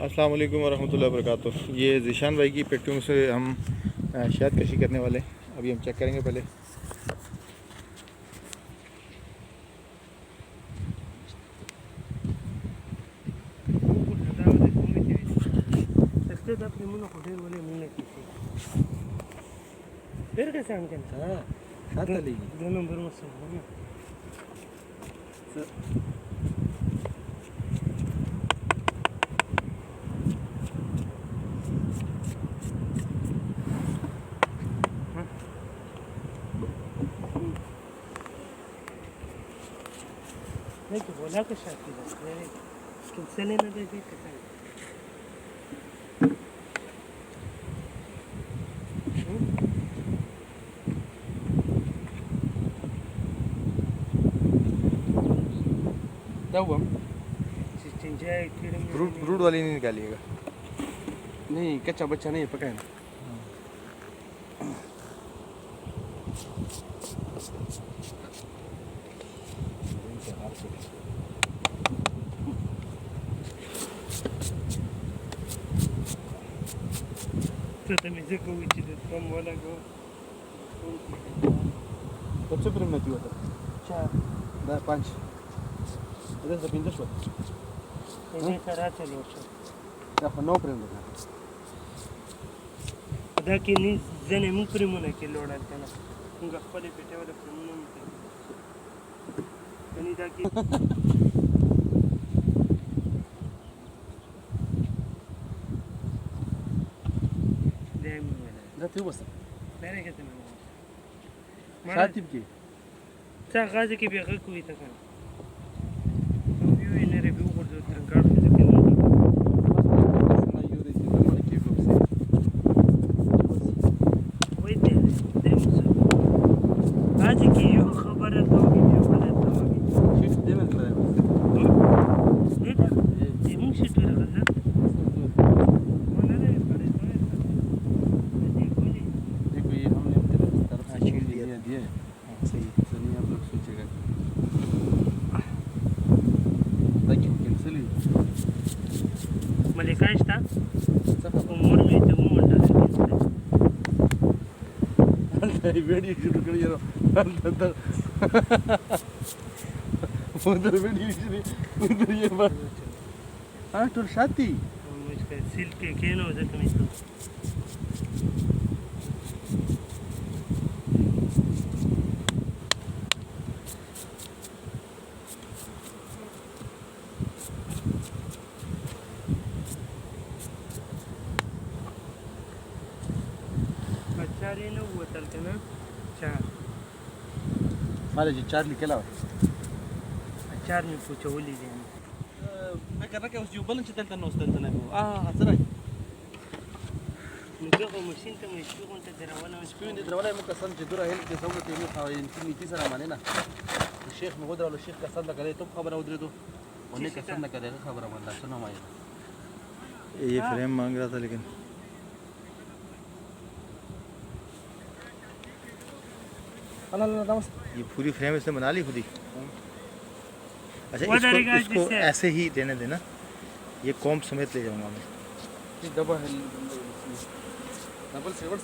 अस्सलाम वालेकुम वरहमतुल्लाहि वबरकातुह। ये ज़ीशान भाई की फैक्ट्री से हम शहद कशी करने वाले हैं। अभी हम चेक करेंगे पहले। बोला के साथ कैंसिल ना दे क्या हुआ? फ्रूट वाली नहीं निकालिएगा। नहीं, कच्चा बच्चा नहीं पकाया। तो तमीज़ को भी चीज़ कम वाला को कच्चे प्रेम नहीं हुआ था। चार 5 इधर से 5 शो ये करा चलो या 9 प्रेम था। अदा कि नहीं जने मुँह प्रेम होने के लोड़ा करना उनका फले पेटे वाले प्रेम नहीं मिलते नहीं था कि जाते हो बस मेरे कहते हैं शादी की गाज़ी की भी अगर कोई था क्या रिव्यू इन्हें रिव्यू कर दो तरंगाड़ में जब वही दे मुझे आज की यो खबर है तो कि यो खबर है तो शिफ्ट दे में कराया देखा ये मुझे तो लगा था मैंने नहीं पढ़े तो देखो ये हमने अपनी तरफ से शीट दिया दिए सही। नहीं आप लोग सोचेगा ताकि कैंसिल ही मलिका इस्ता सब उम्र में तो वो मंडल अरे वीडियो शूट कर यार अंदर उधर वीडियो शूट उधर ये बात हां तो शादी मुझे सिल्क के केनो होता तुम इसको चार ये ना हुआ तल के ना चार मारे जी चार्ली केला चार में पूछो वो लीजिए मैं कर रहा क्या उस जो बलन चलता ना उस तंत्र नहीं वो हसरा मुझे को मशीन तो मैं इसको कौन सा जरा वाला स्क्रीन इधर वाला मुझे कसम जदूरा है कि सब तेरे था इनकी नीति सर माने ना शेख मगोदर वाला शेख कसम ना करे तुम खबर उधर तो उन्हें कसम ना करेगा खबर मान ला सुनो माय ये फ्रेम मांग रहा था लेकिन अल्लाह नमस ये पूरी फ्रेम इसने बना ली खुद ही। अच्छा वो डरेगा इसको जिससे। ऐसे ही रहने देना। ये कॉम्ब समेत ले जाऊंगा मैं। ये डबल है डबल सेवर्स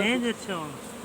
नहीं अच्छा हो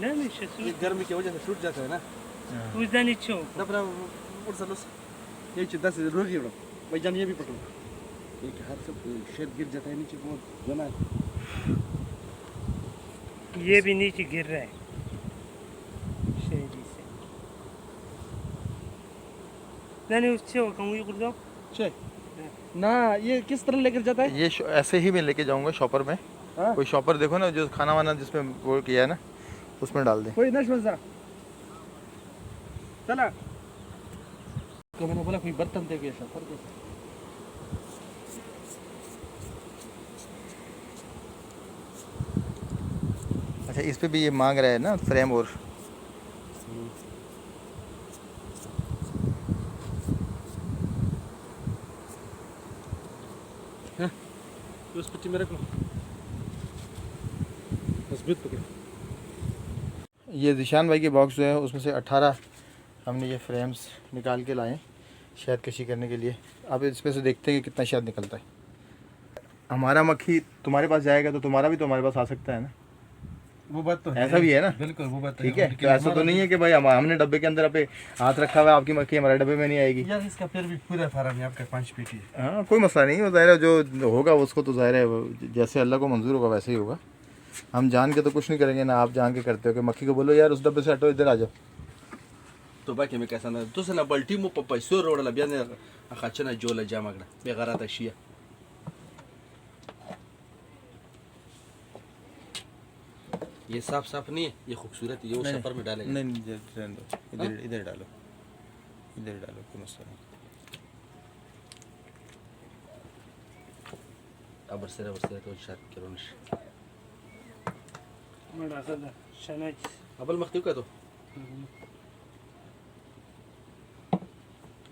नहीं नहीं शसु ये गर्मी की वजह से टूट जाता है ना उस दिन इच्छो दबरा उड़सलुस ये चिंता से रोगी बड़ा भाई जान ये भी पकड़ो एक हाथ से शेर गिर जाता है नीचे बहुत जना ये भी नीचे गिर रहा है शेरी से नहीं उससे वो कहूँ ये कर दो शेर ना ये किस तरह लेकर जाता है ये ऐसे ही मैं लेके जाऊंगा शॉपर में। कोई शॉपर देखो ना जो खाना वाना जिसमें वो किया है ना उसमें डाल दें। कोई नश मजा चला तो मैंने बोला कोई बर्तन दे गया शॉपर को अच्छा इस पे भी ये मांग रहा है ना फ्रेम और उस पट्टी में रख लो बस बीत पकड़ ये ज़ीशान भाई के बॉक्स जो है उसमें से 18 हमने ये फ्रेम्स निकाल के लाए शहद कशी करने के लिए। अब इसमें से देखते हैं कि कितना शहद निकलता है। हमारा मक्खी तुम्हारे पास जाएगा तो तुम्हारा भी तो हमारे पास आ सकता है ना, वो बात तो ऐसा भी है ना। बिल्कुल वो बात ठीक है, तो ऐसा तो नहीं है कि भाई हमने डब्बे के अंदर पे हाथ रखा हुआ है, आपकी मक्खी हमारे डब्बे में नहीं आएगी। यार इसका फिर भी पूरा फार्म है आपका 5 पेटी है। हाँ कोई मसला नहीं, वो ज़ाहिर है जो होगा उसको तो ज़ाहिर है जैसे अल्लाह को मंजूर होगा वैसे ही होगा। हम जान के तो कुछ नहीं करेंगे ना, आप जान के करते हो कि मक्खी को बोलो यार उस डब्बे से हटो, इधर आ जाओ। तो बाकी में कैसा ना तो से ना बल्टी मो पैसो रोड ला बिया ने खाचना जोला जामगड़ा बेगारा तशिया। ये साफ साफ नहीं है, ये खूबसूरत है, ये वो सफर में डालेगा। नहीं रहने दो, इधर इधर डालो, इधर डालो, कोई मसला नहीं। अब बरसे तो शायद करोनिश बड़ा सदा शनाच अबल मख्तिव का तो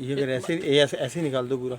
ये अगर ऐसे ही निकाल दो पूरा।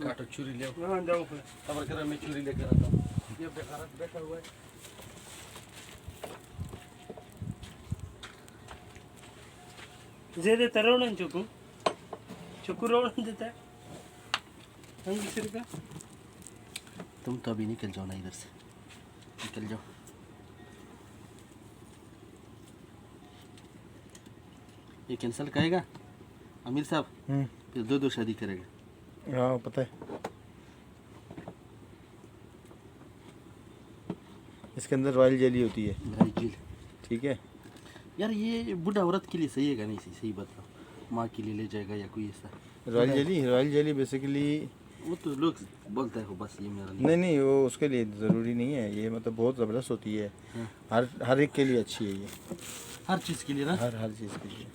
काटो चूरी ले हाँ दो फिर खबर कर मैं चूरी लेकर आता हूँ। ये बेकारत बैठा हुआ है। ज़्यादा तरोड़न चुकू रोड़न देता है हम किसी का। तुम तो अभी निकल जाओ ना इधर से, निकल जाओ। ये कैंसिल करेगा अमीर साहब, फिर दो शादी करेगा। हाँ पता है, इसके अंदर रॉयल जेली होती है। भाई जेल ठीक है यार, ये बुढ़ा औरत के लिए सही है क्या नहीं सही? सही बताओ, माँ के लिए ले जाएगा या कोई ऐसा? रॉयल जेली बेसिकली वो तो लोग बोलता है वो, बस ये मेरा नहीं वो उसके लिए ज़रूरी नहीं है, ये मतलब बहुत ज़बरदस्त होती है। हाँ। हर एक के लिए अच्छी है ये, हर चीज़ के लिए ना, हर चीज़ के लिए।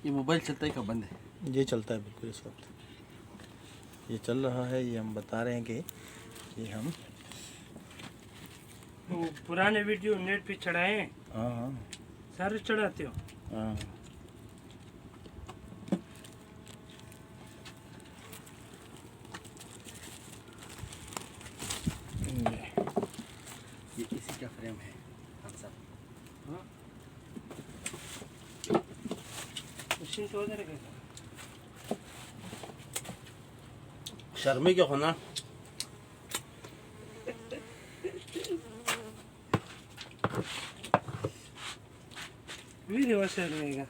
ये मोबाइल चलता है क्या बंद है? ये चलता है बिल्कुल इस वक्त, ये चल रहा है। ये हम बता रहे हैं कि हम वो पुराने वीडियो नेट पे चढ़ाए हैं। हाँ सारे चढ़ाते हो? हाँ ये इसी का फ्रेम है हम सब। हाँ मशीन तो उधर गया शर्मी क्या होना वीडियो से रहेगा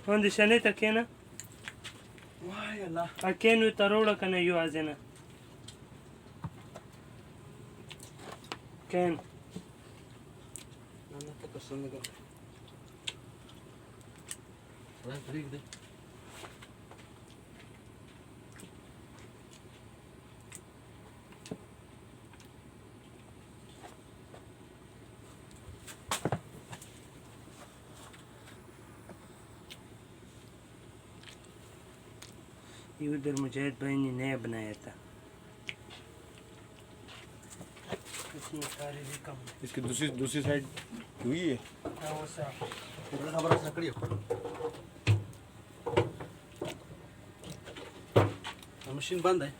कौन दिशाने तक है ना। वाह अल्लाह, अकेन वे तरोड़ा कने यू आजे ना कैन नाना तो कसम लगा रात ब्रेक दे। ये उधर मुजाहिद भाई ने नया बनाया था, इसमें सारे भी कम है। इसकी दूसरी साइड हुई है। हाँ वो साफ खबर लकड़ी मशीन बंद है।